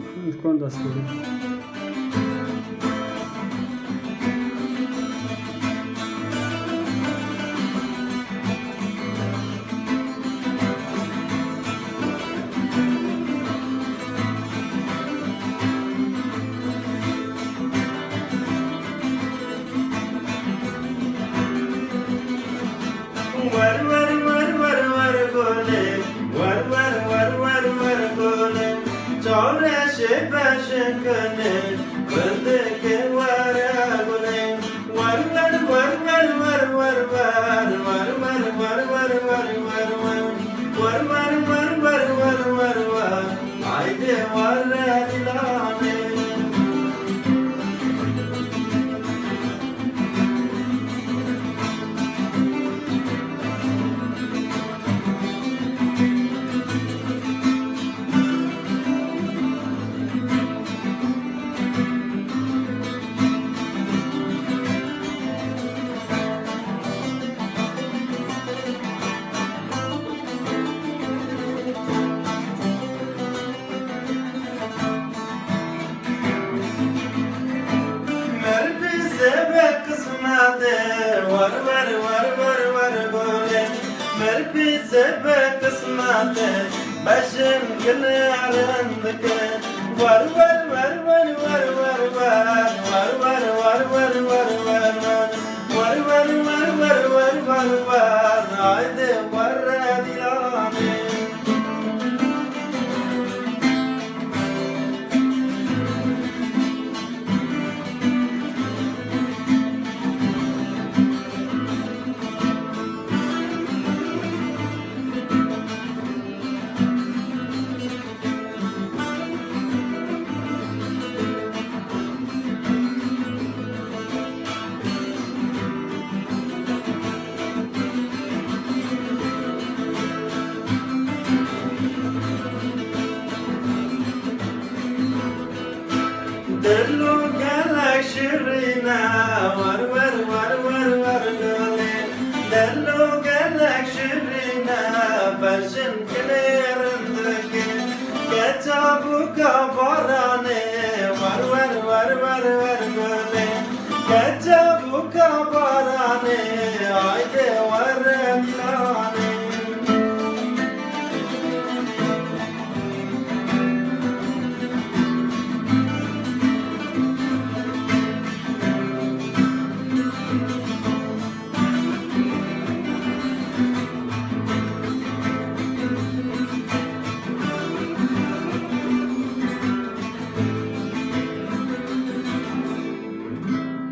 कौन दस करो War war war war war gole, war war war war war gole. Chole she passion kane, bande ke war gole. War war war war war war war war war war war war war war war war war war war war. Aide war dilane. War war war war war gole, merbi sebe kısmate, başın kene arandke. War war war war var var var, war var var var var var var, war var var var var var var, haydi var dilane. Dello galak shirina, war war war war war gole. Dello galak shirina, başın kilerindeki. Ketabu kabarane, war war var var var gole. Ketabu kabarane, ayde var dilane.